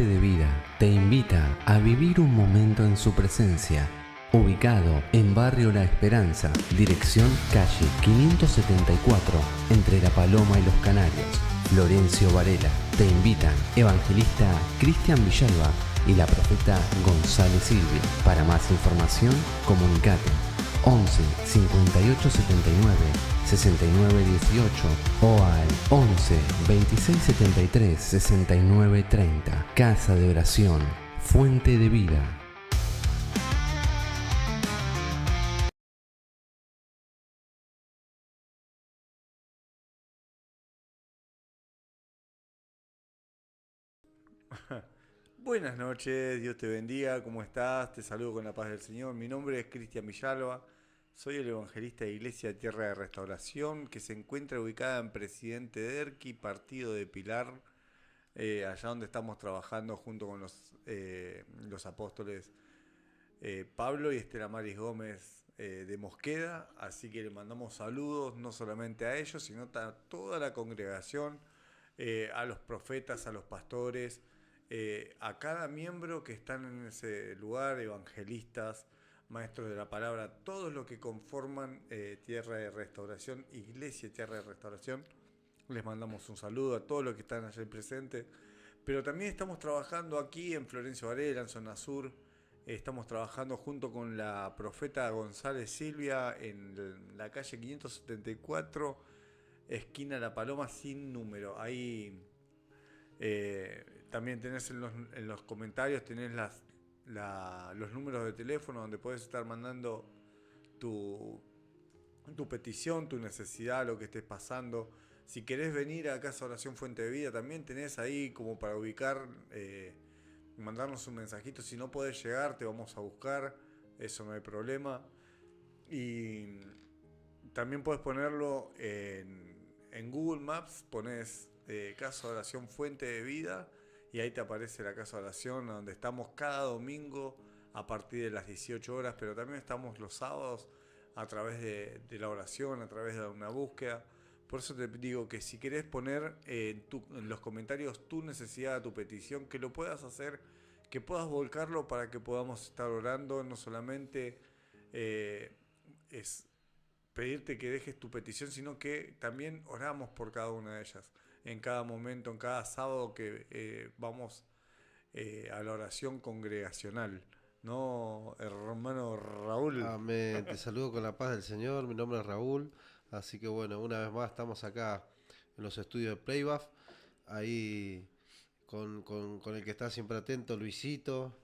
de Vida te invita a vivir un momento en su presencia, ubicado en Barrio La Esperanza, dirección calle 574, entre La Paloma y Los Canarios. Florencio Varela te invitan evangelista Cristian Villalba y la profeta González Silvia. Para más información, comunicate 11 58 79 69 18 o al 11 26 73 69 30. Casa de Oración, Fuente de Vida. Buenas noches, Dios te bendiga, ¿cómo estás? Te saludo con la paz del Señor. Mi nombre es Cristian Villalba, soy el evangelista de Iglesia Tierra de Restauración, que se encuentra ubicada en Presidente Derqui, partido de Pilar, allá donde estamos trabajando junto con los apóstoles Pablo y Estela Maris Gómez de Mosqueda. Así que le mandamos saludos no solamente a ellos, sino a toda la congregación, a los profetas, a los pastores, a cada miembro que están en ese lugar, evangelistas, maestros de la palabra, todos los que conforman Tierra de Restauración, Iglesia Tierra de Restauración. Les mandamos un saludo a todos los que están allí presentes. Pero también estamos trabajando aquí en Florencio Varela, en Zona Sur. Estamos trabajando junto con la profeta González Silvia en la calle 574, esquina La Paloma, sin número. Ahí también tenés en los comentarios, tenés los números de teléfono donde puedes estar mandando tu, tu petición, tu necesidad, lo que estés pasando. Si querés venir a Casa Oración Fuente de Vida, también tenés ahí como para ubicar, mandarnos un mensajito. Si no podés llegar, te vamos a buscar, eso no hay problema. Y también podés ponerlo en Google Maps, pones Casa Oración Fuente de Vida y ahí te aparece la Casa Oración, donde estamos cada domingo a partir de las 18 horas, pero también estamos los sábados a través de la oración, a través de una búsqueda. Por eso te digo que si querés poner en los comentarios tu necesidad, tu petición, que lo puedas hacer, que puedas volcarlo para que podamos estar orando. No solamente es pedirte que dejes tu petición, sino que también oramos por cada una de ellas. En cada momento, en cada sábado que vamos a la oración congregacional. ¿No, hermano Raúl? Amén, te saludo con la paz del Señor, mi nombre es Raúl, así que bueno, una vez más estamos acá en los estudios de Playbaf, ahí con el que está siempre atento, Luisito.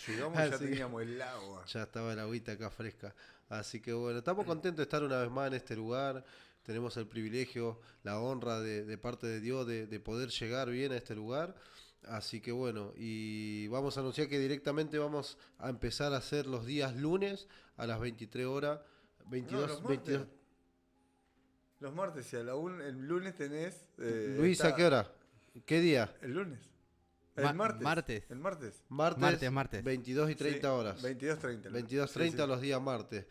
Llegamos y ya Así que teníamos el agua. ya estaba el agüita acá fresca, así que bueno, estamos contentos de estar una vez más en este lugar, tenemos el privilegio, la honra de parte de Dios de poder llegar bien a este lugar. Así que bueno, y vamos a anunciar que directamente vamos a empezar a hacer los días lunes a las 23 horas, No, los 22, martes. 22. Los martes y el lunes tenés. Luis, ¿a qué Está. hora? ¿Qué día? El lunes. El martes. Martes. El martes. Martes, Martes. 22 y Sí, 30 horas. 22:30. 22:30 Sí. los días martes.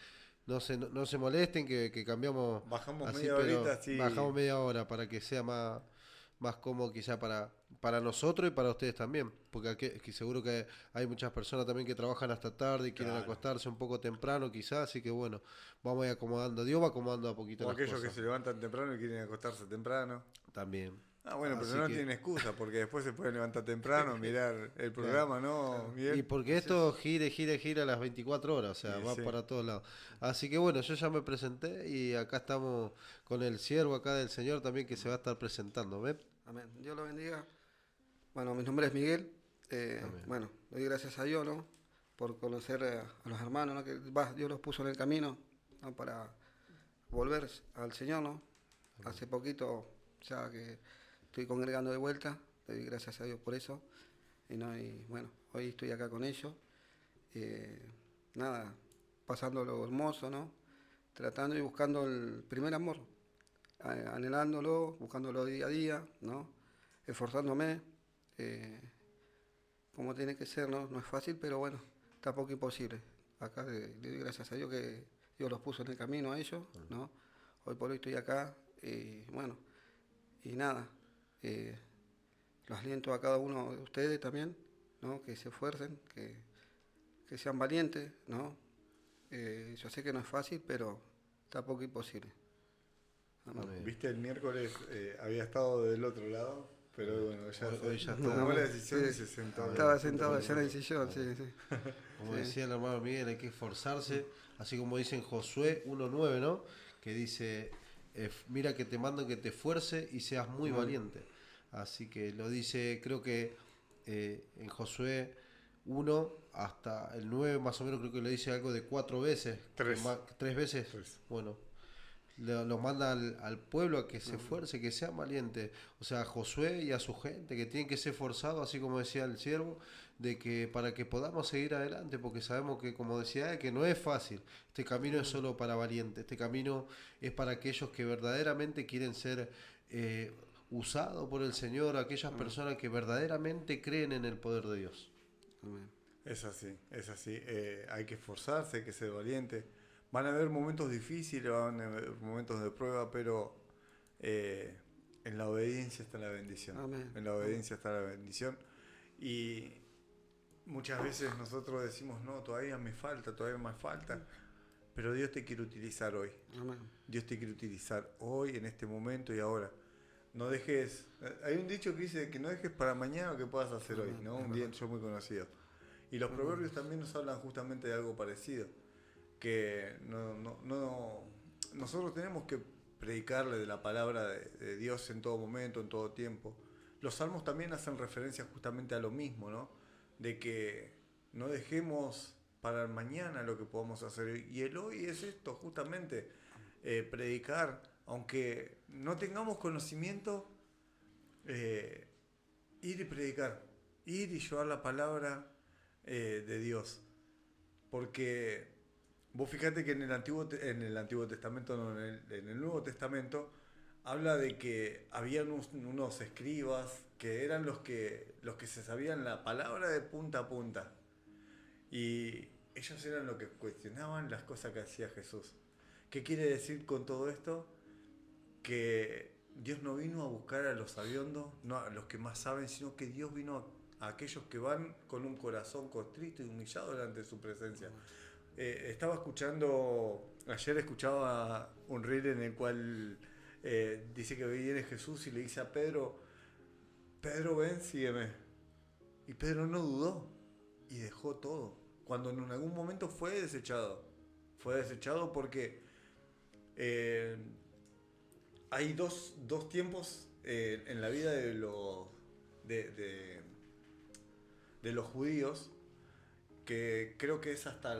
No se molesten que cambiamos Bajamos así, media pero horita, así. bajamos media hora para que sea más cómodo quizá para nosotros y para ustedes también. Porque aquí seguro que hay muchas personas también que trabajan hasta tarde y quieren Claro. acostarse un poco temprano quizás. Así que bueno, vamos a ir acomodando. Dios va acomodando a poquito O las aquellos que cosas. se levantan temprano y quieren acostarse temprano. También. Ah, bueno, pero Así no que, tienen excusa, porque después se pueden levantar temprano, mirar el claro. programa, ¿no, Y Miguel? porque esto gira a las 24 horas, o sea, Y va sí. para todos lados. Así que bueno, yo ya me presenté y acá estamos con el siervo acá del Señor también que se va a estar presentando. ¿Ven? Amén. Dios lo bendiga. Bueno, mi nombre es Miguel. Amén. Bueno, doy gracias a Dios, ¿no? Por conocer a los hermanos, ¿no? Que Dios los puso en el camino, ¿no? Para volver al Señor, ¿no? Amén. Hace poquito, ya que estoy congregando de vuelta, doy gracias a Dios por eso. Y bueno, hoy estoy acá con ellos. Nada, pasando lo hermoso, ¿no? Tratando y buscando el primer amor, anhelándolo, buscándolo día a día, ¿no? Esforzándome, como tiene que ser, ¿no? No es fácil, pero bueno, tampoco imposible. Acá le doy gracias a Dios que Dios los puso en el camino a ellos, ¿no? Hoy por hoy estoy acá, bueno, y nada, los aliento a cada uno de ustedes también, ¿no? Que se esfuercen, que sean valientes, ¿no? Yo sé que no es fácil, pero tampoco imposible. Amén. Amén. Viste, el miércoles había estado del otro lado, pero bueno, ya, Hoy ya tomó está. la decisión y Sí. se sentó. Estaba sentado allá en el sillón, sí, sí. Como Sí. decía el hermano Miguel, hay que esforzarse, así como dice en Josué 1:9, ¿no? Que dice, mira que te mando que te esfuerce y seas muy valiente. Así que lo dice, creo que en Josué 1 hasta el 9 más o menos, creo que lo dice algo de 4 veces. 3. 3 veces. 3. Bueno, lo manda al pueblo a que se esfuerce, que sea valiente. O sea, a Josué y a su gente, que tienen que ser forzados, así como decía el siervo, de que para que podamos seguir adelante, porque sabemos que, como decía él, que no es fácil. Este camino es solo para valientes. Este camino es para aquellos que verdaderamente quieren ser usados por el Señor, aquellas personas que verdaderamente creen en el poder de Dios. Amén. Es así, es así. Hay que esforzarse, hay que ser valiente. Van a haber momentos difíciles, van a haber momentos de prueba, pero en la obediencia está la bendición. Amén. En la obediencia está la bendición. Y muchas veces nosotros decimos, no, todavía me falta. Pero Dios te quiere utilizar hoy. Amén. Dios te quiere utilizar hoy, en este momento y ahora. No dejes. Hay un dicho que dice que no dejes para mañana lo que puedas hacer hoy, ¿no? Un dicho muy conocido. Y los proverbios también nos hablan justamente de algo parecido. Que nosotros tenemos que predicarle de la palabra de Dios en todo momento, en todo tiempo. Los salmos también hacen referencia justamente a lo mismo, ¿no? De que no dejemos para el mañana lo que podamos hacer hoy. Y el hoy es esto, justamente, predicar, aunque no tengamos conocimiento, ir y predicar, ir y llevar la palabra de Dios. Porque vos fíjate que en el Antiguo Testamento, no, en el Nuevo Testamento, habla de que había unos escribas que eran los que se sabían la palabra de punta a punta. Y ellos eran los que cuestionaban las cosas que hacía Jesús. ¿Qué quiere decir con todo esto? Que Dios no vino a buscar a los sabiondos, no a los que más saben, sino que Dios vino a aquellos que van con un corazón contrito y humillado delante de su presencia. Estaba escuchando, ayer escuchaba un reel en el cual dice que viene Jesús y le dice a Pedro, Pedro, ven, sígueme. Y Pedro no dudó y dejó todo. Cuando en algún momento fue desechado. Fue desechado porque hay dos tiempos en la vida de los judíos, que creo que es hasta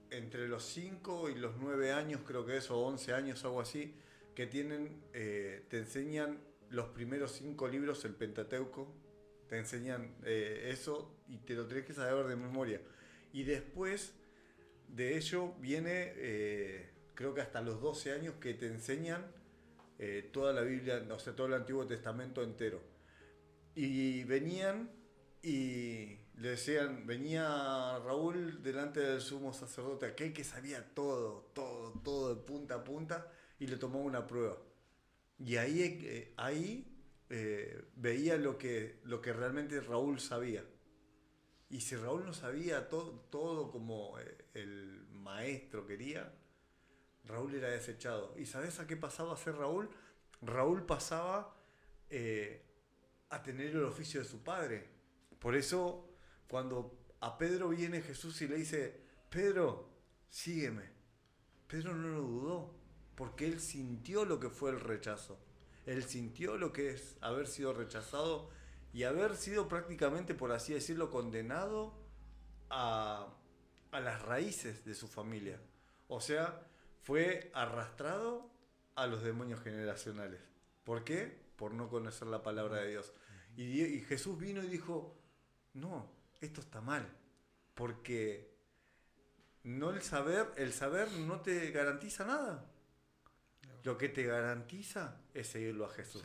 entre los 5 y los 9 años, creo que es, o 11 años, algo así, que te enseñan los primeros 5 libros, el Pentateuco, te enseñan eso y te lo tenés que saber de memoria. Y después de ello viene, creo que hasta los 12 años, que te enseñan toda la Biblia, o sea, todo el Antiguo Testamento entero. Y venían y le decían, venía Raúl delante del sumo sacerdote, aquel que sabía todo, de punta a punta, y le tomó una prueba. Y ahí veía lo que realmente Raúl sabía. Y si Raúl no sabía todo como el maestro quería, Raúl era desechado. ¿Y sabes a qué pasaba a ser Raúl? Raúl pasaba a tener el oficio de su padre. Por eso, cuando a Pedro viene Jesús y le dice, Pedro, sígueme, Pedro no lo dudó, porque él sintió lo que fue el rechazo. Él sintió lo que es haber sido rechazado y haber sido prácticamente, por así decirlo, condenado a las raíces de su familia. O sea, fue arrastrado a los demonios generacionales. ¿Por qué? Por no conocer la palabra de Dios. Y Jesús vino y dijo, no, esto está mal, porque no el saber no te garantiza nada. Lo que te garantiza es seguirlo a Jesús.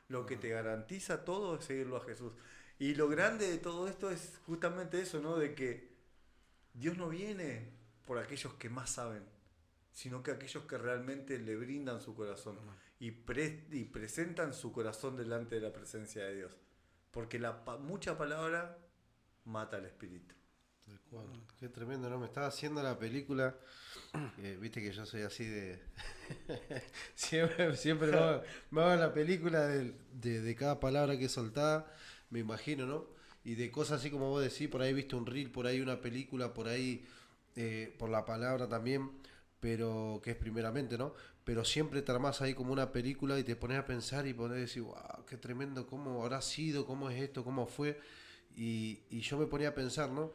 Lo que te garantiza todo es seguirlo a Jesús. Y lo grande de todo esto es justamente eso, ¿no? De que Dios no viene por aquellos que más saben. sino que aquellos que realmente le brindan su corazón y presentan su corazón delante de la presencia de Dios. Porque mucha palabra mata al espíritu. Tal cual. Qué tremendo, ¿no? Me estaba haciendo la película. Viste que yo soy así de. siempre me hago la película de cada palabra que soltaba, me imagino, ¿no? Y de cosas así como vos decís, por ahí viste un reel, por ahí una película, por ahí por la palabra también, pero que es primeramente, ¿no? Pero siempre te armás ahí como una película y te pones a pensar y pones a decir, wow, qué tremendo, cómo habrá sido, cómo es esto, cómo fue. Y yo me ponía a pensar, ¿no?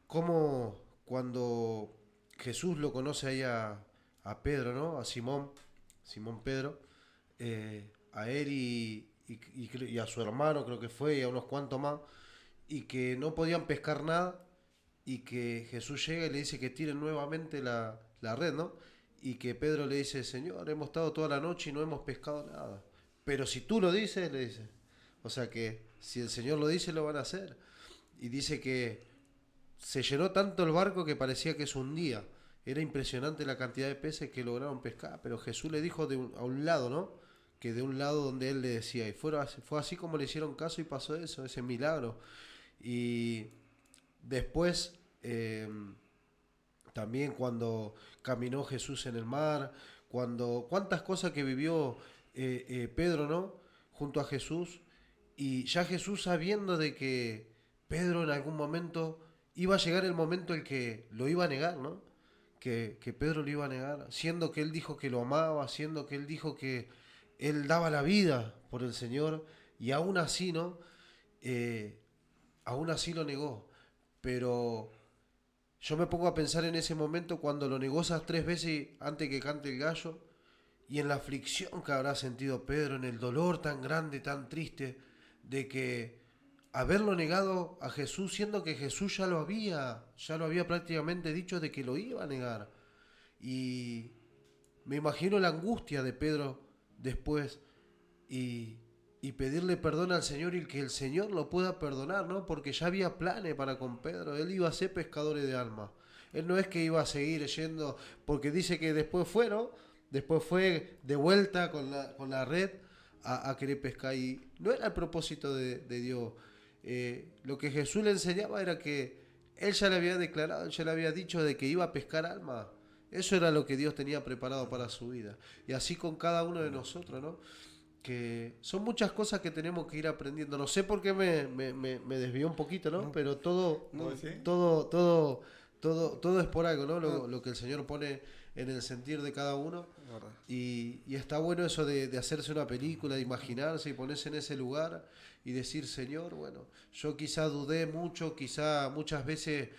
Cómo cuando Jesús lo conoce ahí a Pedro, ¿no? A Simón Pedro, a él y a su hermano creo que fue, y a unos cuantos más, y que no podían pescar nada, y que Jesús llega y le dice que tiren nuevamente la red, ¿no? Y que Pedro le dice, Señor, hemos estado toda la noche y no hemos pescado nada. Pero si tú lo dices, le dice. O sea que si el Señor lo dice, lo van a hacer. Y dice que se llenó tanto el barco que parecía que se hundía. Era impresionante la cantidad de peces que lograron pescar, pero Jesús le dijo a un lado, ¿no? Que de un lado donde él le decía, y fue así como le hicieron caso y pasó eso, ese milagro. Y después, también cuando caminó Jesús en el mar, cuántas cosas que vivió Pedro, ¿no? Junto a Jesús, y ya Jesús sabiendo de que Pedro en algún momento iba a llegar el momento en que lo iba a negar, ¿no? Que Pedro lo iba a negar, siendo que él dijo que lo amaba, siendo que él dijo que él daba la vida por el Señor, y aún así, ¿no? Aún así lo negó. Pero yo me pongo a pensar en ese momento cuando lo negó esas 3 veces antes que cante el gallo, y en la aflicción que habrá sentido Pedro, en el dolor tan grande, tan triste, de que haberlo negado a Jesús, siendo que Jesús ya lo había prácticamente dicho de que lo iba a negar. Y me imagino la angustia de Pedro después, y, y pedirle perdón al Señor y que el Señor lo pueda perdonar, ¿no? Porque ya había planes para con Pedro, él iba a ser pescador de almas. Él no es que iba a seguir yendo, porque dice que después fue, ¿no? Después fue de vuelta con la red a querer pescar, y no era el propósito de Dios. Lo que Jesús le enseñaba era que él ya le había declarado, él ya le había dicho de que iba a pescar almas. Eso era lo que Dios tenía preparado para su vida. Y así con cada uno de nosotros, ¿no? Que son muchas cosas que tenemos que ir aprendiendo. No sé por qué me desvió un poquito, ¿no? Pero todo, ¿No decís? todo es por algo, ¿no? Lo que el Señor pone en el sentir de cada uno. ¿Verdad? Y está bueno eso de hacerse una película, de imaginarse y ponerse en ese lugar y decir, Señor, bueno, yo quizá dudé mucho, quizá muchas veces,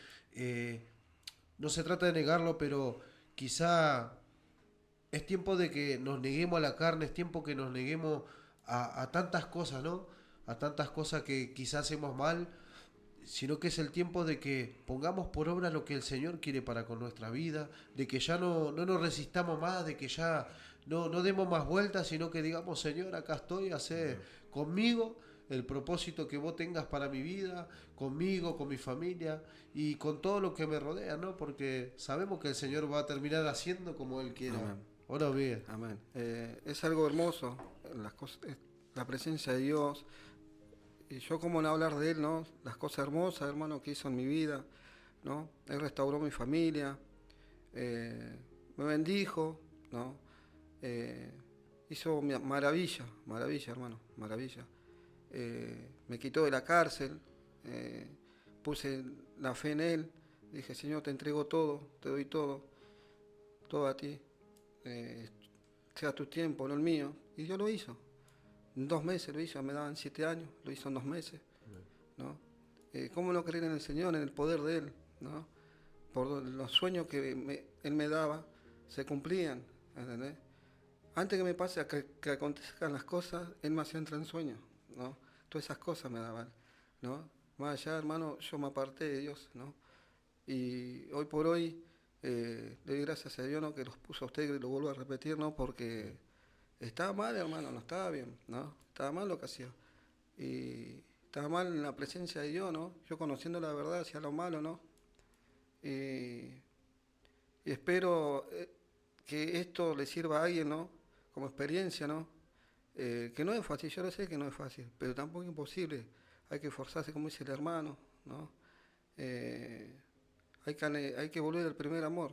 no se trata de negarlo, pero quizá es tiempo de que nos neguemos a la carne, es tiempo que nos neguemos a tantas cosas, ¿no? A tantas cosas que quizás hacemos mal, sino que es el tiempo de que pongamos por obra lo que el Señor quiere para con nuestra vida, de que ya no nos resistamos más, de que ya no demos más vueltas, sino que digamos, Señor, acá estoy, hacé conmigo el propósito que vos tengas para mi vida, conmigo, con mi familia y con todo lo que me rodea, ¿no? Porque sabemos que el Señor va a terminar haciendo como Él quiera. Amén. Ahora bien. Amén. Es algo hermoso, las cosas, la presencia de Dios. Y yo cómo no hablar de Él, ¿no? Las cosas hermosas, hermano, que hizo en mi vida, ¿no? Él restauró mi familia, me bendijo, ¿no? Hizo maravilla, hermano, maravilla. Me quitó de la cárcel, puse la fe en Él, dije, Señor, te entrego todo, te doy todo a ti, sea tu tiempo, no el mío. Y Dios lo hizo. En 2 meses lo hizo, me daban 7 años, lo hizo en 2 meses, ¿no? ¿Cómo no creer en el Señor, en el poder de Él, ¿no? Por los sueños que Él me daba, se cumplían, ¿entendés? Antes que me pase, que acontezcan las cosas, Él me hacía entrar en sueños, ¿no? Todas esas cosas me daban, ¿no? Más allá, hermano, yo me aparté de Dios, ¿no? Y hoy por hoy, le doy gracias a Dios, ¿no? Que los puso a ustedes, y lo vuelvo a repetir, ¿no? Porque estaba mal, hermano, no estaba bien, ¿no? Estaba mal lo que hacía. Y estaba mal en la presencia de Dios, ¿no? Yo conociendo la verdad hacía lo malo, ¿no? Y espero que esto le sirva a alguien, ¿no? Como experiencia, ¿no? Que no es fácil, yo lo sé que no es fácil, pero tampoco es imposible. Hay que esforzarse, como dice el hermano, ¿no? Hay que volver al primer amor.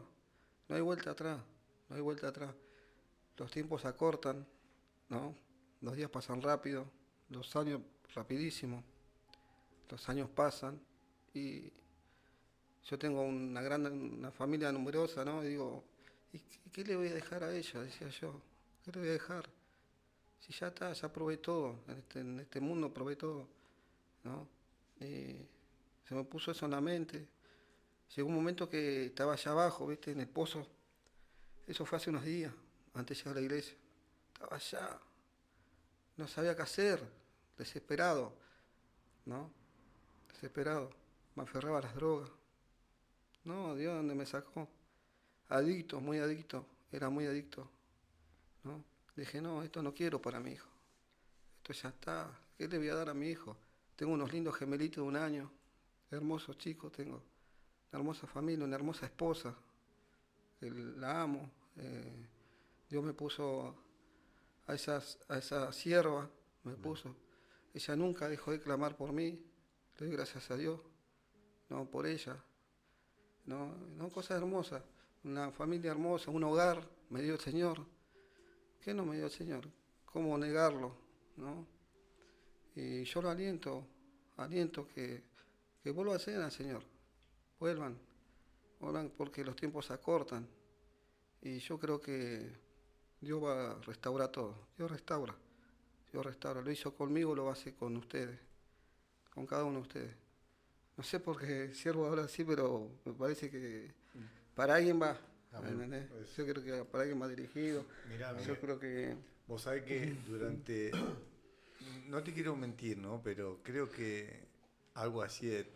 No hay vuelta atrás, no hay vuelta atrás. Los tiempos se acortan, ¿no? Los días pasan rápido, los años rapidísimo, los años pasan y yo tengo una familia numerosa, ¿no? Y digo, ¿y qué le voy a dejar a ella? Decía yo, ¿qué le voy a dejar? Si ya está, ya probé todo, en este mundo probé todo, ¿no? Y se me puso eso en la mente. Llegó un momento que estaba allá abajo, ¿viste? En el pozo. Eso fue hace unos días, antes de llegar a la iglesia. Estaba allá, no sabía qué hacer, desesperado, ¿no? Desesperado. Me aferraba a las drogas. No, Dios, ¿dónde me sacó? Adicto, muy adicto, era muy adicto, ¿no? Dije, no, esto no quiero para mi hijo. Esto ya está. ¿Qué le voy a dar a mi hijo? Tengo unos lindos gemelitos de 1 año, hermosos chicos tengo, una hermosa familia, una hermosa esposa, que la amo. Dios me puso a esa sierva, me puso. Ella nunca dejó de clamar por mí, le doy gracias a Dios, no por ella. No, no, cosas hermosas, una familia hermosa, un hogar, me dio el Señor. ¿Qué no me dio el Señor? ¿Cómo negarlo? ¿No? Y yo lo aliento que vuelvan a ser al Señor, vuelvan porque los tiempos se acortan y yo creo que Dios va a restaurar todo, Dios restaura, lo hizo conmigo, lo va a hacer con ustedes, con cada uno de ustedes. No sé por qué el siervo habla así, pero me parece que para alguien va, ¿entendés? Yo creo que para alguien va dirigido. Mirá, yo creo que... Vos sabés que durante... No te quiero mentir, ¿no? Pero creo que algo así de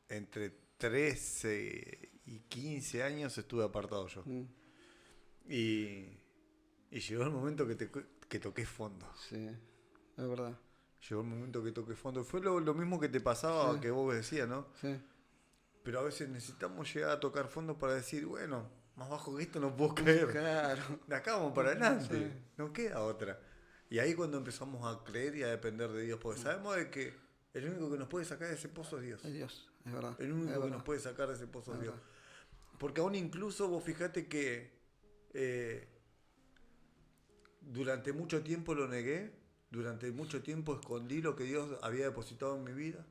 entre 13 y 15 años estuve apartado yo. Y llegó el momento que toqué fondo. Sí, es verdad. Llegó el momento que toqué fondo. Fue lo mismo que te pasaba, Sí. que vos decías, ¿no? Sí, Pero a veces necesitamos llegar a tocar fondo para decir, bueno, más bajo que esto no puedo caer. claro. De acá vamos para adelante. Sí. No queda otra. Y ahí cuando empezamos a creer y a depender de Dios, porque sabemos de que el único que nos puede sacar de ese pozo es Dios. Es Dios, es verdad. El es único que verdad. nos puede sacar de ese pozo es Es Dios. verdad. Porque aún incluso vos fijate que durante mucho tiempo lo negué, durante mucho tiempo escondí lo que Dios había depositado en mi vida.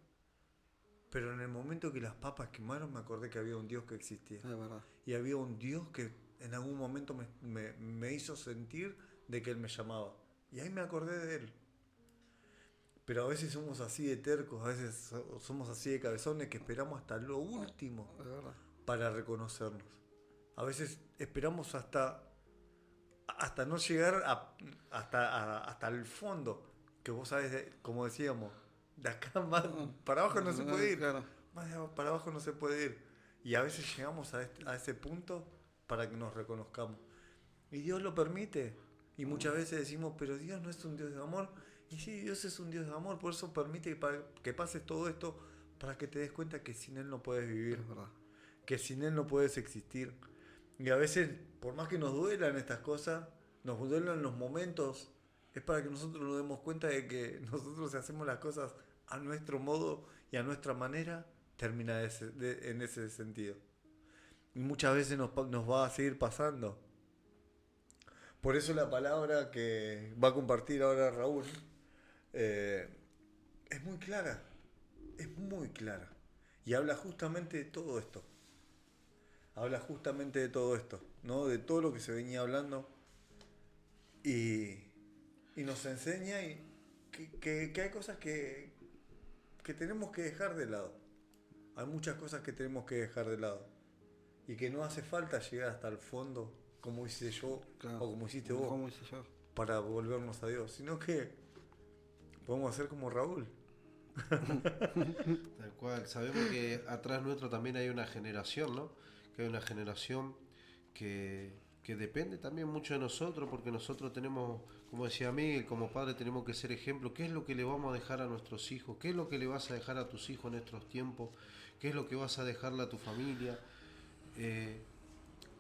Pero en el momento que las papas quemaron me acordé que había un Dios que existía. Es verdad. Y había un Dios que en algún momento me hizo sentir de que Él me llamaba. Y ahí me acordé de Él. Pero a veces somos así de tercos, a veces somos así de cabezones que esperamos hasta lo último Es verdad. para reconocernos. A veces esperamos hasta no llegar hasta el fondo, que vos sabés, como decíamos, de acá más para abajo no se puede ir. Claro. Más para abajo no se puede ir. Y a veces llegamos a ese punto para que nos reconozcamos. Y Dios lo permite. Y muchas veces decimos, pero Dios no es un Dios de amor. Y sí, Dios es un Dios de amor. Por eso permite que pases todo esto para que te des cuenta que sin Él no puedes vivir. Es verdad. Que sin Él no puedes existir. Y a veces, por más que nos duelan estas cosas, nos duelan los momentos, es para que nosotros nos demos cuenta de que nosotros si hacemos las cosas a nuestro modo y a nuestra manera, termina en ese sentido. Y muchas veces nos va a seguir pasando. Por eso la palabra que va a compartir ahora Raúl es muy clara. Es muy clara. Y habla justamente de todo esto. Habla justamente de todo esto, ¿no? De todo lo que se venía hablando. Y nos enseña que hay cosas que tenemos que dejar de lado. Hay muchas cosas que tenemos que dejar de lado. Y que no hace falta llegar hasta el fondo, como hice yo, Claro. o como hiciste vos, ¿Cómo hice yo? para volvernos a Dios. Sino que podemos hacer como Raúl. Tal cual, sabemos que atrás nuestro también hay una generación, ¿no? Que hay una generación que depende también mucho de nosotros, porque nosotros tenemos, como decía Miguel, como padre tenemos que ser ejemplo. ¿Qué es lo que le vamos a dejar a nuestros hijos? ¿Qué es lo que le vas a dejar a tus hijos en estos tiempos? ¿Qué es lo que vas a dejarle a tu familia?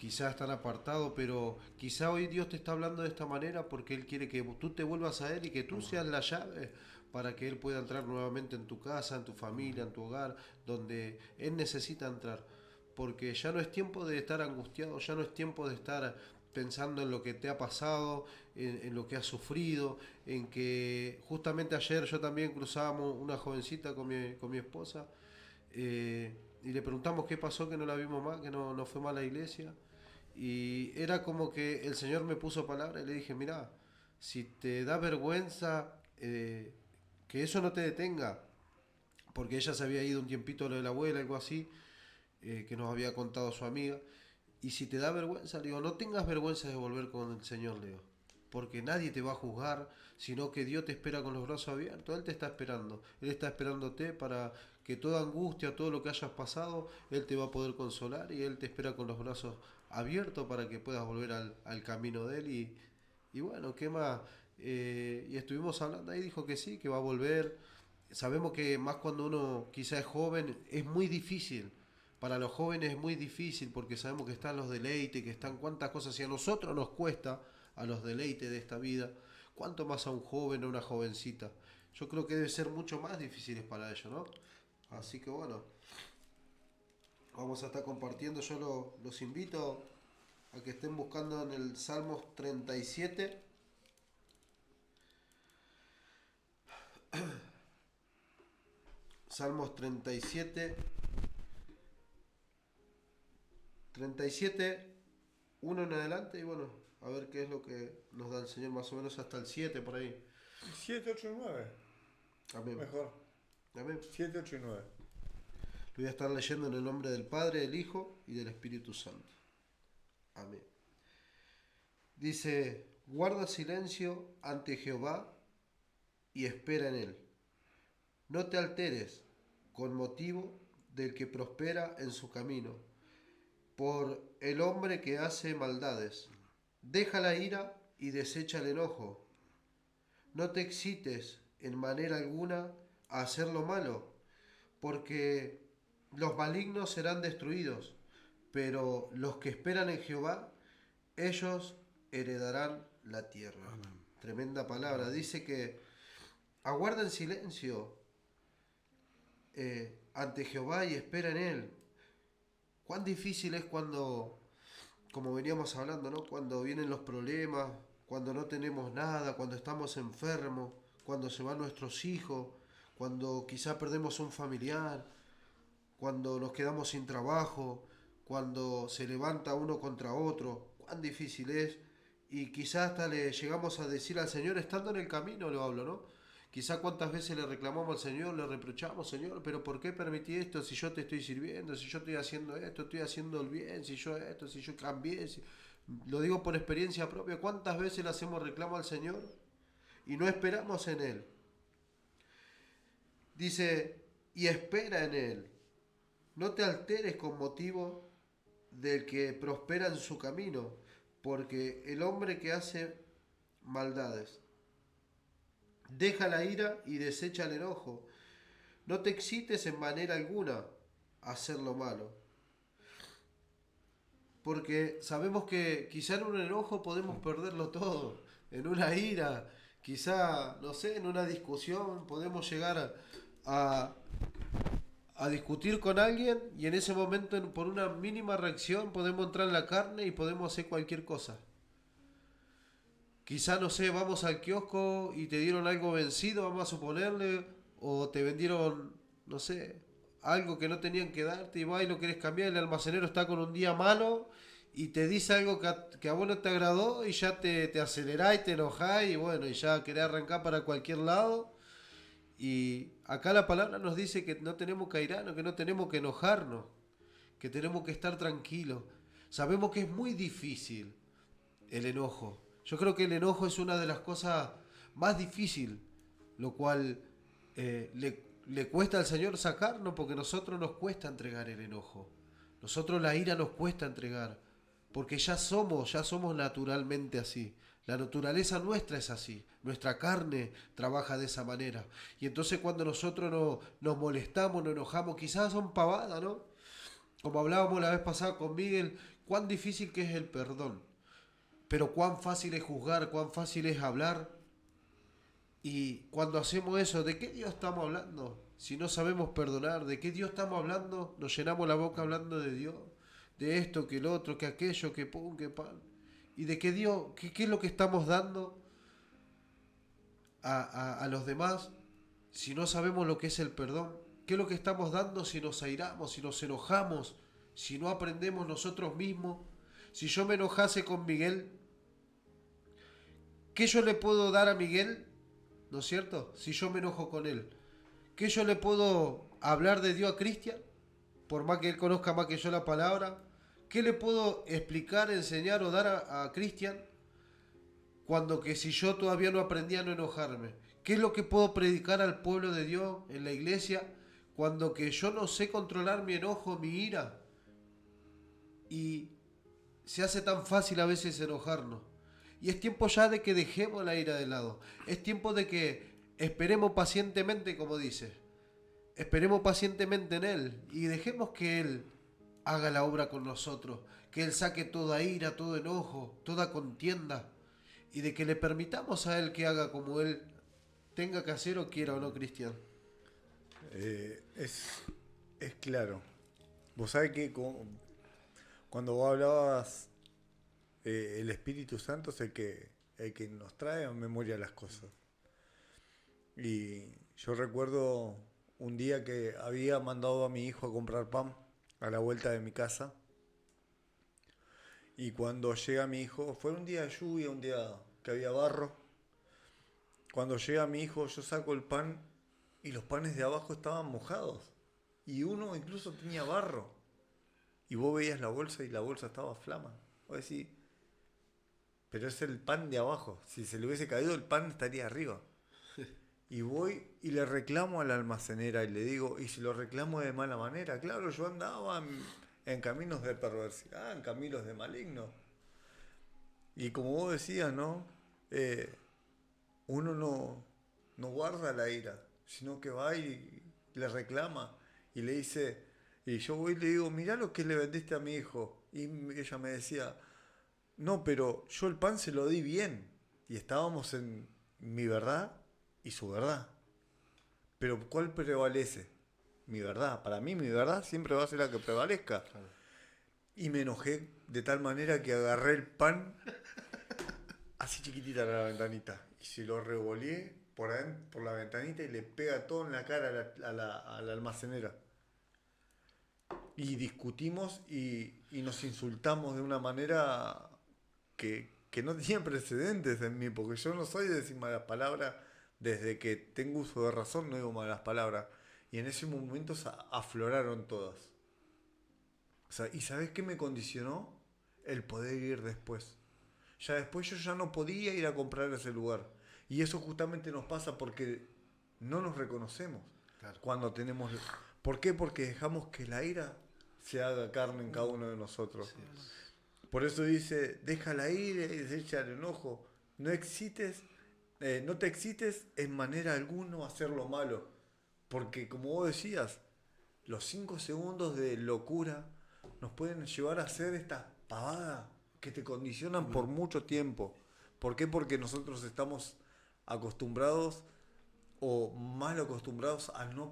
quizá están apartados, pero quizá hoy Dios te está hablando de esta manera porque Él quiere que tú te vuelvas a Él y que tú seas la llave para que Él pueda entrar nuevamente en tu casa, en tu familia, en tu hogar, donde Él necesita entrar. Porque ya no es tiempo de estar angustiado, ya no es tiempo de estar pensando en lo que te ha pasado, en lo que has sufrido, en que justamente ayer yo también cruzábamos una jovencita con mi esposa, y le preguntamos qué pasó, que no la vimos más, que no fue más a la iglesia. Y era como que el Señor me puso palabra y le dije, mira, si te da vergüenza, que eso no te detenga, porque ella se había ido un tiempito a lo de la abuela, algo así, que nos había contado su amiga. Y si te da vergüenza, le digo, no tengas vergüenza de volver con el Señor, le digo, porque nadie te va a juzgar, sino que Dios te espera con los brazos abiertos. Él te está esperando, Él está esperándote para que toda angustia, todo lo que hayas pasado, Él te va a poder consolar y Él te espera con los brazos abiertos para que puedas volver al camino de Él. Y bueno, ¿qué más? Y estuvimos hablando ahí, dijo que sí, que va a volver. Sabemos que más cuando uno quizá es joven, es muy difícil. Para los jóvenes es muy difícil porque sabemos que están los deleites, que están cuántas cosas. Si a nosotros nos cuesta, a los deleites de esta vida, cuánto más a un joven o una jovencita. Yo creo que debe ser mucho más difíciles para ellos, ¿no? Así que bueno, vamos a estar compartiendo. Yo los invito a que estén buscando en el Salmos 37. Salmos 37. 37, 1 en adelante, y bueno, a ver qué es lo que nos da el Señor, más o menos hasta el 7 por ahí. 7, 8 y 9. Amén. Mejor. Amén. 7, 8 y 9. Lo voy a estar leyendo en el nombre del Padre, del Hijo y del Espíritu Santo. Amén. Dice, guarda silencio ante Jehová y espera en él. No te alteres con motivo del que prospera en su camino, por el hombre que hace maldades. Deja la ira y desecha el enojo. No te excites en manera alguna a hacer lo malo, porque los malignos serán destruidos, pero los que esperan en Jehová, ellos heredarán la tierra. Amén. Tremenda palabra. Dice que aguarda en silencio ante Jehová y espera en él. Cuán difícil es cuando, como veníamos hablando, ¿no? Cuando vienen los problemas, cuando no tenemos nada, cuando estamos enfermos, cuando se van nuestros hijos, cuando quizá perdemos un familiar, cuando nos quedamos sin trabajo, cuando se levanta uno contra otro. Cuán difícil es. Y quizá hasta le llegamos a decir al Señor, estando en el camino lo hablo, ¿no? Quizá cuántas veces le reclamamos al Señor, le reprochamos, Señor, pero ¿por qué permití esto si yo te estoy sirviendo, si yo estoy haciendo esto, estoy haciendo el bien, si yo esto, si yo cambié? Lo digo por experiencia propia, ¿cuántas veces le hacemos reclamo al Señor y no esperamos en Él? Dice, y espera en Él. No te alteres con motivo del que prospera en su camino, porque el hombre que hace maldades deja la ira y desecha el enojo. No te excites en manera alguna a hacer lo malo. Porque sabemos que quizá en un enojo podemos perderlo todo. En una ira, quizá, no sé, en una discusión podemos llegar a discutir con alguien y en ese momento por una mínima reacción podemos entrar en la carne y podemos hacer cualquier cosa. Quizá, no sé, vamos al kiosco y te dieron algo vencido, vamos a suponerle, o te vendieron, no sé, algo que no tenían que darte y vas y lo querés cambiar, el almacenero está con un día malo y te dice algo que a vos no te agradó y ya te acelerás y te enojás y bueno, y ya querés arrancar para cualquier lado. Y acá la palabra nos dice que no tenemos que airarnos, que no tenemos que enojarnos, que tenemos que estar tranquilos. Sabemos que es muy difícil el enojo. Yo creo que el enojo es una de las cosas más difíciles, lo cual le cuesta al Señor sacarnos, porque a nosotros nos cuesta entregar el enojo. Nosotros la ira nos cuesta entregar, porque ya somos naturalmente así. La naturaleza nuestra es así, nuestra carne trabaja de esa manera. Y entonces cuando nosotros nos molestamos, nos enojamos, quizás son pavadas, ¿no? Como hablábamos la vez pasada con Miguel, cuán difícil que es el perdón, pero cuán fácil es juzgar, cuán fácil es hablar. Y cuando hacemos eso, ¿de qué Dios estamos hablando? Si no sabemos perdonar, ¿de qué Dios estamos hablando? Nos llenamos la boca hablando de Dios, de esto, que el otro, que aquello, que pum, que pan. ¿Y de qué Dios, qué es lo que estamos dando a los demás si no sabemos lo que es el perdón? ¿Qué es lo que estamos dando si nos airamos, si nos enojamos, si no aprendemos nosotros mismos? Si yo me enojase con Miguel, ¿qué yo le puedo dar a Miguel? ¿No es cierto? Si yo me enojo con él, ¿qué yo le puedo hablar de Dios a Cristian? Por más que él conozca más que yo la palabra. ¿Qué le puedo explicar, enseñar o dar a Cristian? Cuando que si yo todavía no aprendí a no enojarme. ¿Qué es lo que puedo predicar al pueblo de Dios en la iglesia? Cuando que yo no sé controlar mi enojo, mi ira. Y se hace tan fácil a veces enojarnos. Y es tiempo ya de que dejemos la ira de lado. Es tiempo de que esperemos pacientemente, como dice. Esperemos pacientemente en Él. Y dejemos que Él haga la obra con nosotros. Que Él saque toda ira, todo enojo, toda contienda. Y de que le permitamos a Él que haga como Él tenga que hacer o quiera o no, Cristian. Es claro. Vos sabés que cuando vos hablabas, el Espíritu Santo es el que nos trae a memoria las cosas. Y yo recuerdo un día que había mandado a mi hijo a comprar pan a la vuelta de mi casa. Y cuando llega mi hijo, fue un día de lluvia, un día que había barro. Cuando llega mi hijo, yo saco el pan y los panes de abajo estaban mojados. Y uno incluso tenía barro. Y vos veías la bolsa y la bolsa estaba flama. Vos decís, pero es el pan de abajo. Si se le hubiese caído, el pan estaría arriba. Y voy y le reclamo a la almacenera y le digo, y si lo reclamo de mala manera, claro, yo andaba en caminos de perversidad, en caminos de maligno. Y como vos decías, ¿no? Uno no guarda la ira, sino que va y le reclama y le dice, y yo voy y le digo, mirá lo que le vendiste a mi hijo. Y ella me decía, no, pero yo el pan se lo di bien y estábamos en mi verdad y su verdad. Pero ¿cuál prevalece? Mi verdad. Para mí mi verdad siempre va a ser la que prevalezca. Claro. Y me enojé de tal manera que agarré el pan así chiquitita a la ventanita y se lo revoleé por la ventanita y le pega todo en la cara a la almacenera. Y discutimos y nos insultamos de una manera que no tenía precedentes en mí, porque yo no soy de decir malas palabras. Desde que tengo uso de razón no digo malas palabras. Y en ese momento afloraron todas. O sea, ¿y sabés qué me condicionó? El poder ir después. Ya después yo ya no podía ir a comprar a ese lugar. Y eso justamente nos pasa porque no nos reconocemos. Claro. Cuando tenemos... ¿Por qué? Porque dejamos que la ira se haga carne en cada uno de nosotros. Sí. Por eso dice, deja la ira y desecha el enojo. No te excites en manera alguna a hacer lo malo. Porque como vos decías, los 5 segundos de locura nos pueden llevar a hacer estas pavadas que te condicionan por mucho tiempo. ¿Por qué? Porque nosotros estamos acostumbrados o mal acostumbrados al no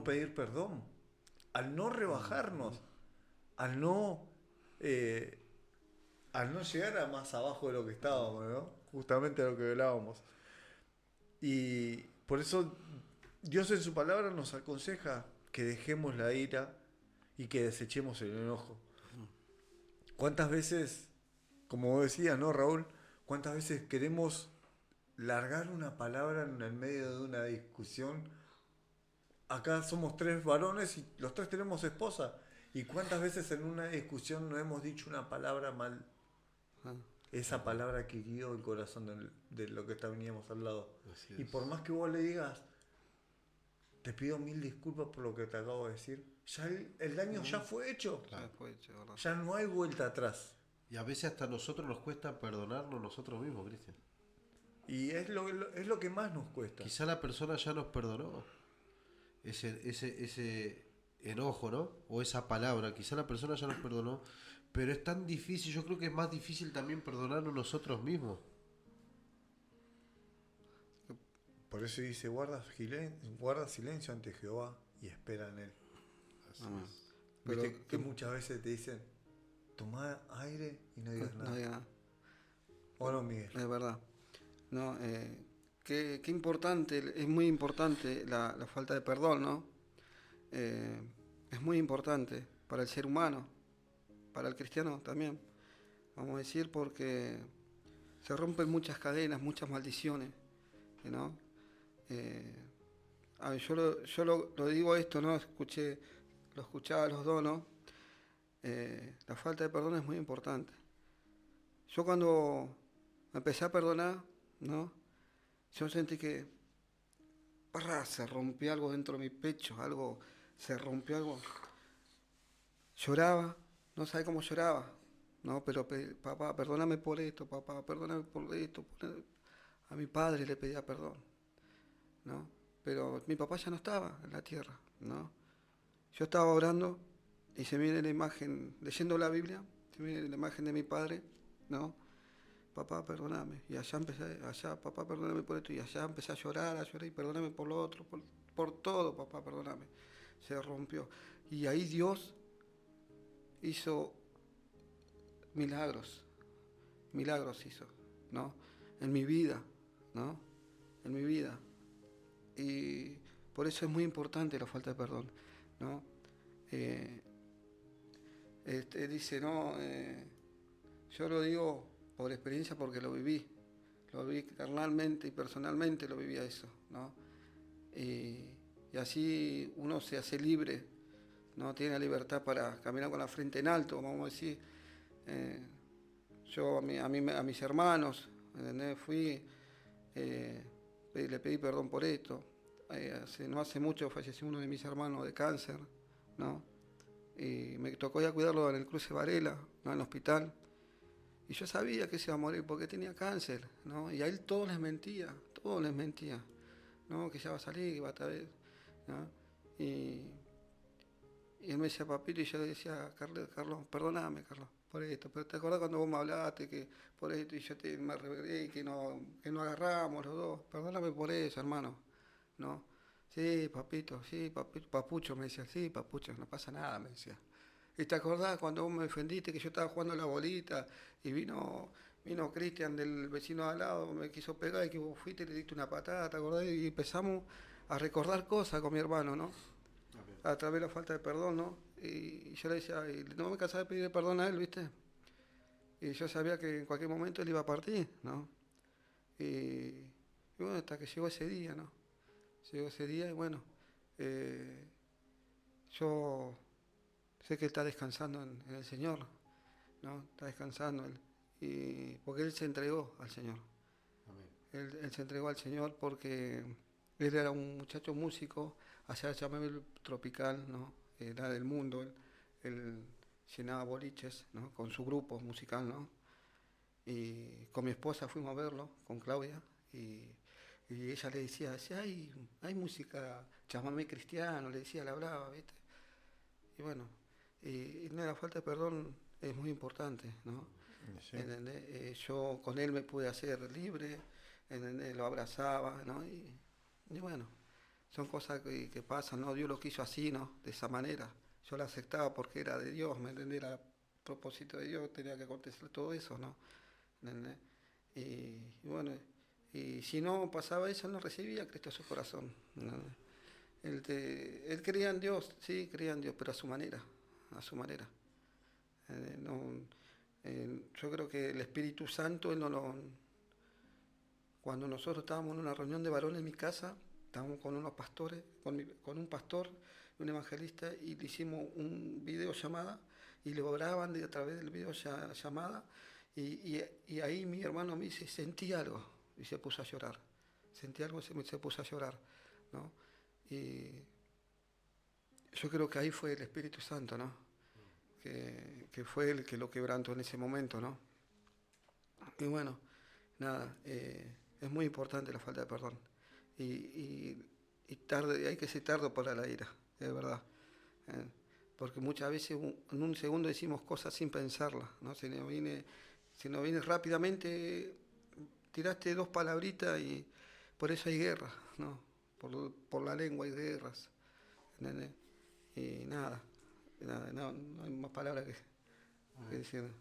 pedir perdón, al no rebajarnos, al no llegar a más abajo de lo que estábamos, ¿no? Justamente a lo que hablábamos. Y por eso Dios en su palabra nos aconseja que dejemos la ira y que desechemos el enojo. ¿Cuántas veces, como vos decías, ¿no, Raúl? ¿Cuántas veces queremos largar una palabra en el medio de una discusión? Acá somos 3 varones y los 3 tenemos esposa. ¿Y cuántas veces en una discusión no hemos dicho una palabra mal? Esa palabra que hirió el corazón de lo que veníamos al lado. Y por más que vos le digas, te pido 1000 disculpas por lo que te acabo de decir, ya el daño ya fue hecho. Claro. Ya no hay vuelta atrás. Y a veces hasta a nosotros nos cuesta perdonarnos nosotros mismos, Cristian. Y es lo que más nos cuesta. Quizá la persona ya nos perdonó ese enojo, ¿no? O esa palabra, quizá la persona ya nos perdonó, Pero es tan difícil, yo creo que es más difícil también perdonarnos nosotros mismos. Por eso dice, guarda silencio ante Jehová y espera en él. Ah, Viste pero que muchas veces te dicen, toma aire y no digas no nada. diga- ¿O no, Miguel? es verdad. No, qué importante, es muy importante la falta de perdón, ¿no? Es muy importante para el ser humano, para el cristiano también, vamos a decir, porque se rompen muchas cadenas, muchas maldiciones, ¿no? A ver, lo digo esto, ¿no? Lo escuchaba a los dos, ¿no? La falta de perdón es muy importante. Yo cuando me empecé a perdonar, ¿no? Yo sentí que se rompió algo dentro de mi pecho, se rompió algo. Lloraba, no sabía cómo lloraba, ¿no? Pero papá, perdóname por esto, papá, perdóname por esto. A mi padre le pedía perdón, ¿no? Pero mi papá ya no estaba en la tierra, ¿no? Yo estaba orando y se me viene la imagen, leyendo la Biblia, se me viene la imagen de mi padre, ¿no? Papá, perdóname. Y allá, papá, perdóname por esto. Y allá empecé a llorar y perdóname por lo otro, por todo, papá, perdóname. Se rompió. Y ahí Dios hizo milagros hizo, ¿no? En mi vida, ¿no? En mi vida. Y por eso es muy importante la falta de perdón, ¿no? Dice, no, yo lo digo por experiencia porque lo viví carnalmente y personalmente lo vivía eso, ¿no? Y así uno se hace libre, ¿no? Tiene la libertad para caminar con la frente en alto, vamos a decir. Yo a mis hermanos, ¿entendés? Le pedí perdón por esto. No hace mucho falleció uno de mis hermanos de cáncer, ¿no? Y me tocó ya cuidarlo en el Cruce Varela, ¿no? En el hospital. Y yo sabía que se iba a morir porque tenía cáncer, ¿no? Y a él todo les mentía, ¿no? Que ya va a salir, que va a estar, ¿no? Y él me decía, papito, y yo le decía, Carlos, perdóname, Carlos, por esto. Pero te acordás cuando vos me hablaste que por esto y yo me revelé y que no agarramos los dos. Perdóname por eso, hermano, ¿no? Sí, papito, papucho, me decía, sí, papucho, no pasa nada, me decía. ¿Y te acordás cuando vos me defendiste que yo estaba jugando a la bolita y vino Cristian del vecino de al lado, me quiso pegar y que vos fuiste y le diste una patada, ¿te acordás? Y empezamos a recordar cosas con mi hermano, ¿no? A través de la falta de perdón, ¿no? Y yo le decía, y no me cansaba de pedirle perdón a él, ¿viste? Y yo sabía que en cualquier momento él iba a partir, ¿no? Y bueno, hasta que llegó ese día, ¿no? Llegó ese día y bueno, yo sé que él está descansando en el Señor, ¿no? Está descansando él. Porque él se entregó al Señor. Él se entregó al Señor porque él era un muchacho músico, allá llamaba el tropical, ¿no? Era del mundo, él llenaba boliches, ¿no? Con su grupo musical, ¿no? Y con mi esposa fuimos a verlo, con Claudia, y ella le decía, si hay música, chamamé cristiano, le decía, le hablaba, ¿viste? Y bueno, y la falta de perdón es muy importante, ¿no? Sí. Yo con él me pude hacer libre, ¿entendés? Lo abrazaba, ¿no? Y bueno, son cosas que pasan, ¿no? Dios lo quiso así, ¿no? De esa manera. Yo la aceptaba porque era de Dios, ¿me entendés? Era propósito de Dios, tenía que acontecer todo eso, ¿no? ¿Entendés? Y bueno, y si no pasaba eso, no recibía a Cristo en su corazón, ¿entendés? Él creía en Dios, sí, creía en Dios, pero a su manera, a su manera. Yo creo que el Espíritu Santo, cuando nosotros estábamos en una reunión de varones en mi casa, estábamos con unos pastores, con un pastor y un evangelista, y le hicimos un video llamada, y le oraban a través del video llamada, y ahí mi hermano me dice, sentí algo, y se puso a llorar. Sentí algo y se puso a llorar, ¿no? Y yo creo que ahí fue el Espíritu Santo, ¿no? Que fue el que lo quebrantó en ese momento, ¿no? Y bueno, nada, es muy importante la falta de perdón. Y hay que ser tardo para la ira, es verdad. porque muchas veces en un segundo decimos cosas sin pensarlas, ¿no? Se nos viene rápidamente, tiraste dos palabritas y por eso hay guerras, ¿no? Por la lengua hay guerras, ¿entendés? Y nada, no hay más palabras que decir.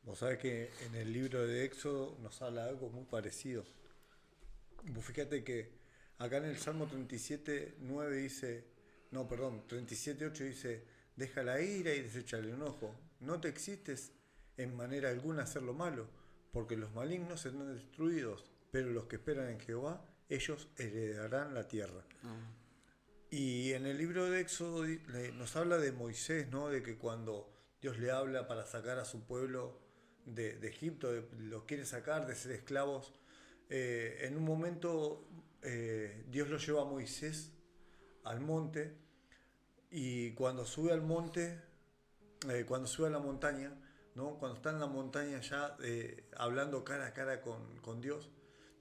Vos sabés que en el libro de Éxodo nos habla algo muy parecido. Vos fíjate que acá en el Salmo 37:9 dice, no, perdón, 37:8 dice, deja la ira y desecha el enojo. No te existes en manera alguna hacer lo malo, porque los malignos serán destruidos, pero los que esperan en Jehová, ellos heredarán la tierra. Y en el libro de Éxodo nos habla de Moisés, ¿no? De que cuando Dios le habla para sacar a su pueblo de Egipto, los quiere sacar de ser esclavos, en un momento Dios lo lleva a Moisés al monte, y cuando sube al monte, cuando sube a la montaña, ¿no? Cuando está en la montaña ya hablando cara a cara con Dios,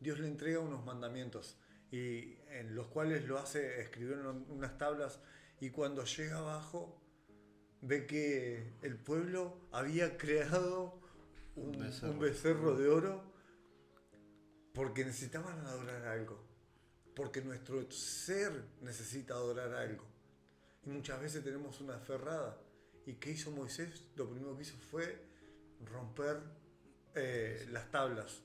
Dios le entrega unos mandamientos, y en los cuales lo hace escribir en unas tablas, y cuando llega abajo ve que el pueblo había creado un becerro de oro porque necesitaban adorar algo, porque nuestro ser necesita adorar algo, y muchas veces tenemos una fe errada. ¿Y qué hizo Moisés? Lo primero que hizo fue romper las tablas,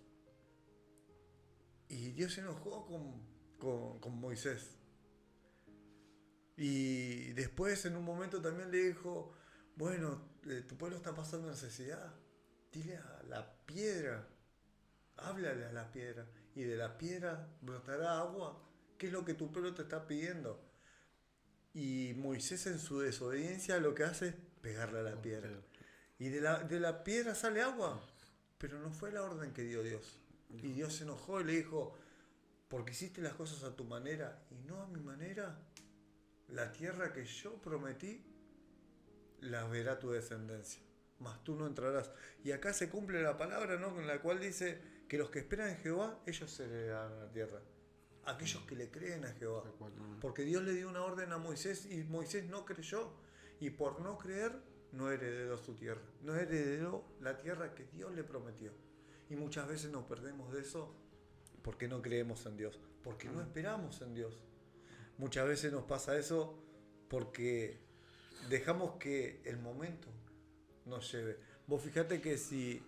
y Dios se enojó con Moisés. Y después en un momento también le dijo, bueno, tu pueblo está pasando necesidad, dile a la piedra, háblale a la piedra, y de la piedra brotará agua. ¿Qué es lo que tu pueblo te está pidiendo? Y Moisés, en su desobediencia, lo que hace es pegarle a la piedra. Y de la piedra sale agua, pero no fue la orden que dio Dios. Y Dios se enojó y le dijo, porque hiciste las cosas a tu manera y no a mi manera, la tierra que yo prometí la verá tu descendencia, mas tú no entrarás. Y acá se cumple la palabra, ¿no? Con la cual dice que los que esperan en Jehová, ellos heredarán la tierra. Aquellos que le creen a Jehová. Porque Dios le dio una orden a Moisés y Moisés no creyó. Y por no creer, no heredó su tierra. No heredó la tierra que Dios le prometió. Y muchas veces nos perdemos de eso porque no creemos en Dios. Porque no esperamos en Dios. Muchas veces nos pasa eso porque dejamos que el momento nos lleve. Vos fijate que si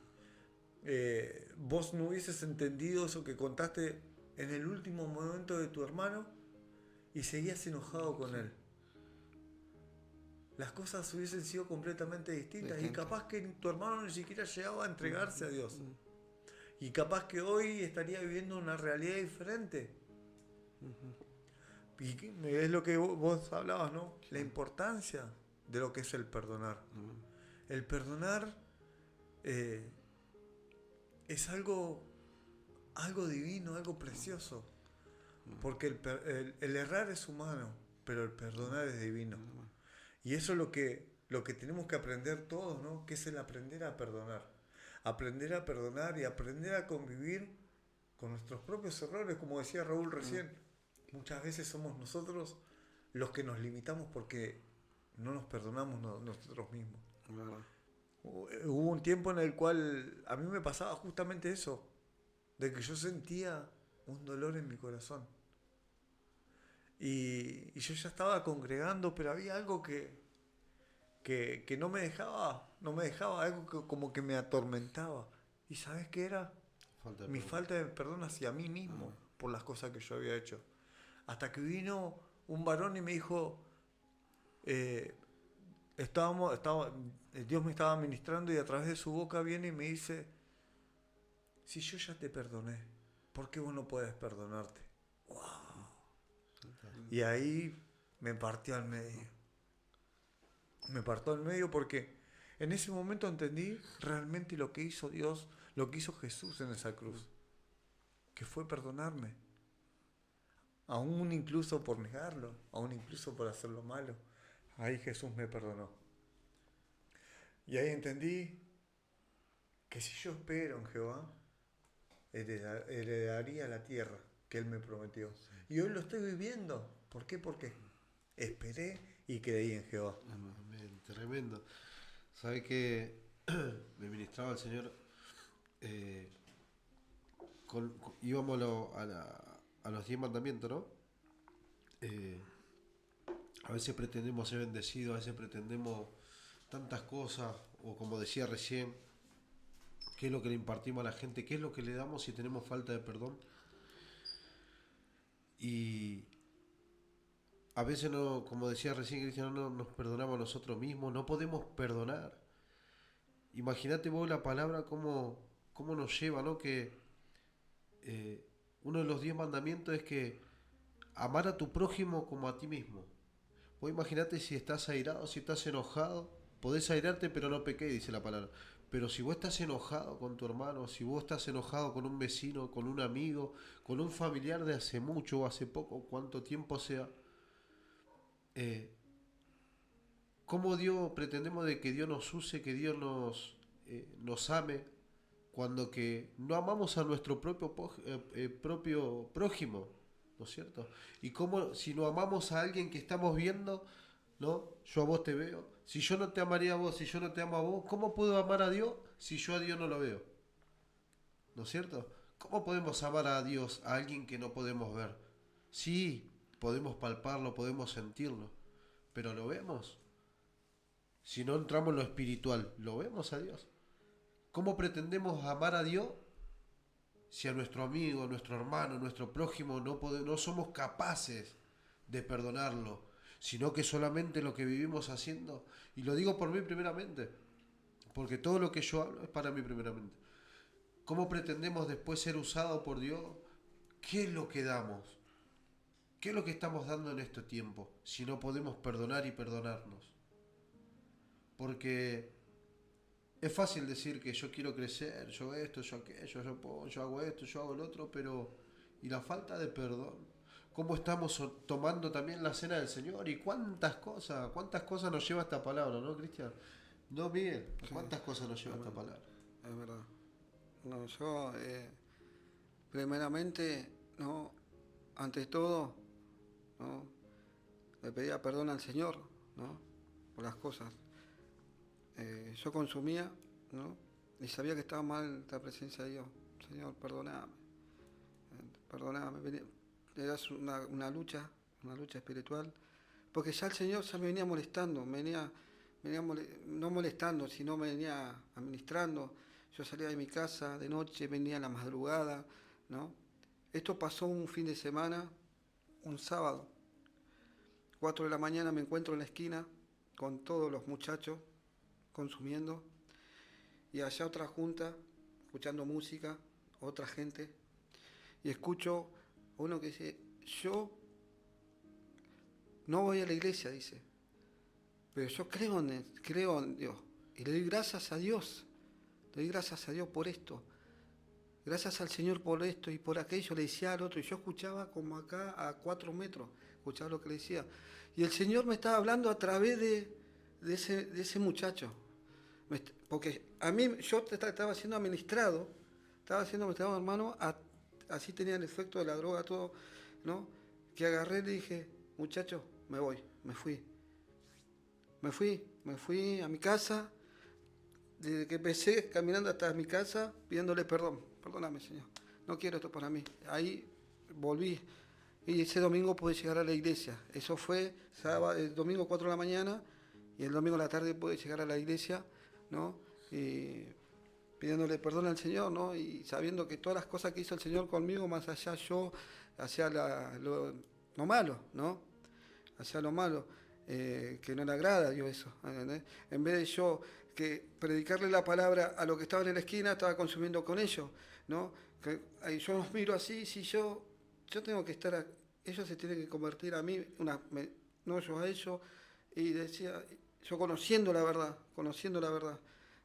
vos no hubieses entendido eso que contaste en el último momento de tu hermano y seguías enojado con él, las cosas hubiesen sido completamente distintas. Y capaz que tu hermano ni siquiera llegaba a entregarse a Dios. Y capaz que hoy estaría viviendo una realidad diferente. Y es lo que vos hablabas, ¿no? La importancia de lo que es el perdonar. El perdonar es algo divino, algo precioso. Porque el errar es humano, pero el perdonar es divino. Y eso es lo que tenemos que aprender todos, ¿no? Que es el aprender a perdonar. Aprender a perdonar y aprender a convivir con nuestros propios errores, como decía Raúl recién. Muchas veces somos nosotros los que nos limitamos porque no nos perdonamos nosotros mismos. Hubo un tiempo en el cual a mí me pasaba justamente eso, de que yo sentía un dolor en mi corazón. Y yo ya estaba congregando, pero había algo que no me dejaba, algo que como que me atormentaba. ¿Y sabes qué era? Mi falta de perdón hacia mí mismo por las cosas que yo había hecho. Hasta que vino un varón y me dijo, Dios me estaba ministrando y a través de su boca viene y me dice, si yo ya te perdoné, ¿por qué vos no puedes perdonarte? ¡Wow! Y ahí me partió al medio. Me partió al medio porque en ese momento entendí realmente lo que hizo Dios, lo que hizo Jesús en esa cruz, que fue perdonarme. Aún incluso por negarlo, aún incluso por hacer lo malo. Ahí Jesús me perdonó. Y ahí entendí que si yo espero en Jehová, heredaría la tierra que Él me prometió. Y hoy lo estoy viviendo. ¿Por qué? Porque esperé y creí en Jehová. Amén, tremendo. ¿Sabe que me ministraba el Señor? Íbamos a los 10 mandamientos, ¿no? A veces pretendemos ser bendecidos, a veces pretendemos tantas cosas, o como decía recién, qué es lo que le impartimos a la gente, qué es lo que le damos si tenemos falta de perdón. Y a veces, no, como decía recién Cristian, no nos perdonamos a nosotros mismos, no podemos perdonar. Imagínate vos la palabra cómo nos lleva, ¿no? Que uno de los 10 mandamientos es que amar a tu prójimo como a ti mismo. Vos imaginate si estás airado, si estás enojado, podés airarte pero no pequé, dice la palabra. Pero si vos estás enojado con tu hermano, si vos estás enojado con un vecino, con un amigo, con un familiar de hace mucho o hace poco, cuánto tiempo sea, ¿cómo pretendemos de que Dios nos use, que Dios nos ame, cuando que no amamos a nuestro propio prójimo? ¿No es cierto? Y cómo si no amamos a alguien que estamos viendo, ¿no? Yo a vos te veo. Si yo no te amaría a vos, si yo no te amo a vos, ¿cómo puedo amar a Dios si yo a Dios no lo veo? ¿No es cierto? ¿Cómo podemos amar a Dios, a alguien que no podemos ver? Sí, podemos palparlo, podemos sentirlo, pero ¿lo vemos? Si no entramos en lo espiritual, ¿lo vemos a Dios? ¿Cómo pretendemos amar a Dios si a nuestro amigo, a nuestro hermano, a nuestro prójimo no somos capaces de perdonarlo, sino que solamente lo que vivimos haciendo, y lo digo por mí primeramente, porque todo lo que yo hablo es para mí primeramente? ¿Cómo pretendemos después ser usados por Dios? ¿Qué es lo que damos? ¿Qué es lo que estamos dando en este tiempo si no podemos perdonar y perdonarnos? Porque es fácil decir que yo quiero crecer, yo esto, yo aquello, yo hago esto, yo hago el otro, pero ¿y la falta de perdón? ¿Cómo estamos tomando también la cena del Señor? ¿Y cuántas cosas nos lleva esta palabra, no, Cristian? No, Miguel, ¿cuántas cosas nos lleva esta palabra? Es verdad. No, yo primeramente, no, ante todo, no, le pedía perdón al Señor, ¿no? Por las cosas. Yo consumía, ¿no? Y sabía que estaba mal la presencia de Dios. Señor, perdóname. Perdóname. Era una lucha espiritual. Porque ya el Señor ya me venía molestando, no molestando, sino me venía administrando. Yo salía de mi casa de noche, venía a la madrugada, ¿no? Esto pasó un fin de semana, un sábado. 4 de la mañana me encuentro en la esquina con todos los muchachos consumiendo, y allá otra junta, escuchando música, otra gente, y escucho a uno que dice: yo no voy a la iglesia, dice, pero yo creo en Dios, y le doy gracias a Dios, por esto, gracias al Señor por esto y por aquello, le decía al otro, y yo escuchaba como acá a 4 metros, escuchaba lo que le decía, y el Señor me estaba hablando a través de ese muchacho. Porque a mí, yo estaba siendo administrado, hermano, así tenía el efecto de la droga, todo, ¿no? Que agarré y le dije: muchacho, me fui a mi casa, desde que empecé caminando hasta mi casa, pidiéndole perdón: perdóname, Señor, no quiero esto para mí. Ahí volví, y ese domingo pude llegar a la iglesia. Eso fue el domingo 4 de la mañana, y el domingo a la tarde pude llegar a la iglesia, ¿no? Y pidiéndole perdón al Señor, ¿no? Y sabiendo que todas las cosas que hizo el Señor conmigo, más allá yo hacía lo malo, ¿no? Hacía lo malo, que no le agrada a Dios eso, ¿entendés? En vez de yo que predicarle la palabra a los que estaban en la esquina, estaba consumiendo con ellos, ¿no? Que yo los miro así, si yo tengo que estar, ellos se tienen que convertir a mí, no yo a ellos, y decía, yo conociendo la verdad,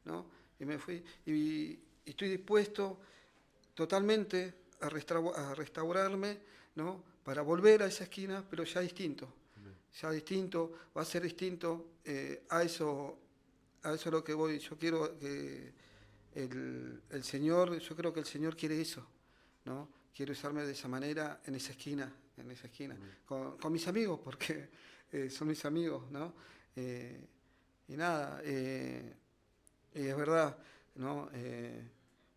¿no? Y me fui, y estoy dispuesto totalmente a restaurarme, ¿no? Para volver a esa esquina, pero ya distinto. Va a ser distinto, a eso es lo que voy. Yo quiero que el Señor, yo creo que el Señor quiere eso, ¿no? quiero usarme de esa manera en esa esquina, con mis amigos, porque son mis amigos, ¿no? Y nada, y es verdad, ¿no?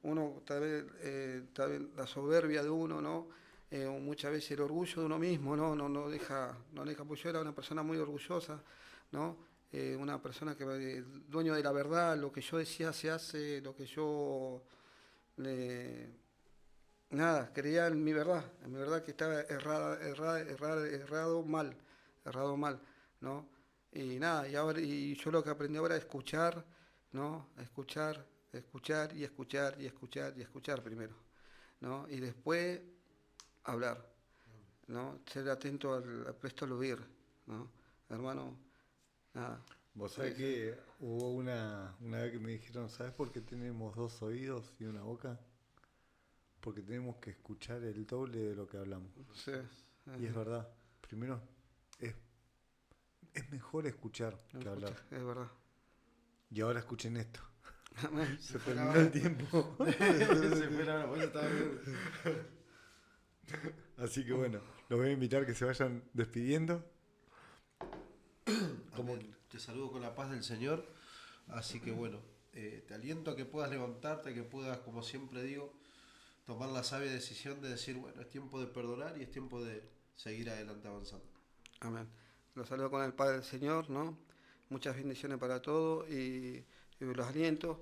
Uno tal vez la soberbia de uno, ¿no? Muchas veces el orgullo de uno mismo, ¿no? No deja, pues yo era una persona muy orgullosa, ¿no? Una persona que dueño de la verdad, lo que yo decía se hace, lo que yo creía en mi verdad que estaba errado mal, ¿no? Y nada, y yo lo que aprendí ahora es escuchar, ¿no? Escuchar primero, ¿no? Y después hablar, ¿no? Ser atento al presto al oír, ¿no? Hermano, nada. Vos sabés que hubo una vez que me dijeron, ¿sabes por qué tenemos 2 oídos y una boca? Porque tenemos que escuchar el doble de lo que hablamos. Sí. Y es verdad, primero es mejor escuchar que hablar. Es verdad. Y ahora escuchen esto. Amén. Se terminó el tiempo. Así que bueno, los voy a invitar que se vayan despidiendo. Te saludo con la paz del Señor. Así que bueno, te aliento a que puedas levantarte, que puedas, como siempre digo, tomar la sabia decisión de decir, bueno, es tiempo de perdonar y es tiempo de seguir adelante avanzando. Amén. Los saludo con el Padre del Señor, ¿no? Muchas bendiciones para todos y los alientos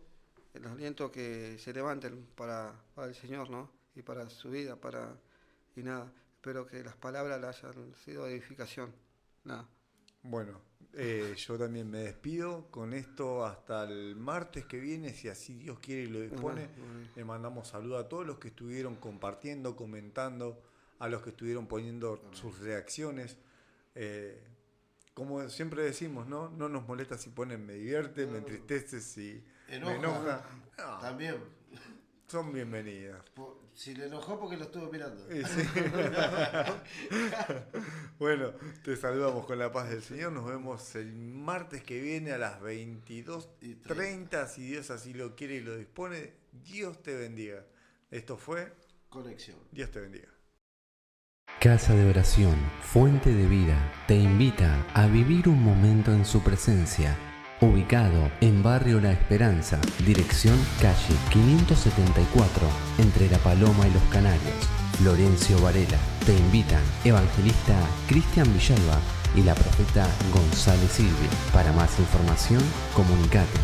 que se levanten para el Señor, ¿no? Y para su vida, y nada. Espero que las palabras le hayan sido de edificación. Nada. Bueno, yo también me despido con esto hasta el martes que viene, si así Dios quiere y lo dispone. Le mandamos saludos a todos los que estuvieron compartiendo, comentando, a los que estuvieron poniendo sus reacciones. Como siempre decimos, ¿no? No nos molesta si ponen me divierte, me entristece, si me enoja. No, También. son bienvenidas. Si le enojó porque lo estuvo mirando. Sí. Bueno, te saludamos con la paz del Señor. Nos vemos el martes que viene a las 22:30. Si Dios así lo quiere y lo dispone. Dios te bendiga. Esto fue Conexión. Dios te bendiga. Casa de Oración, Fuente de Vida, te invita a vivir un momento en su presencia. Ubicado en Barrio La Esperanza, dirección calle 574, entre La Paloma y Los Canarios. Florencio Varela, te invitan Evangelista Cristian Villalba y la profeta González Silvia. Para más información, comunicate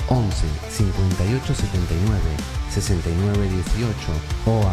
11 58 79 69 18 o a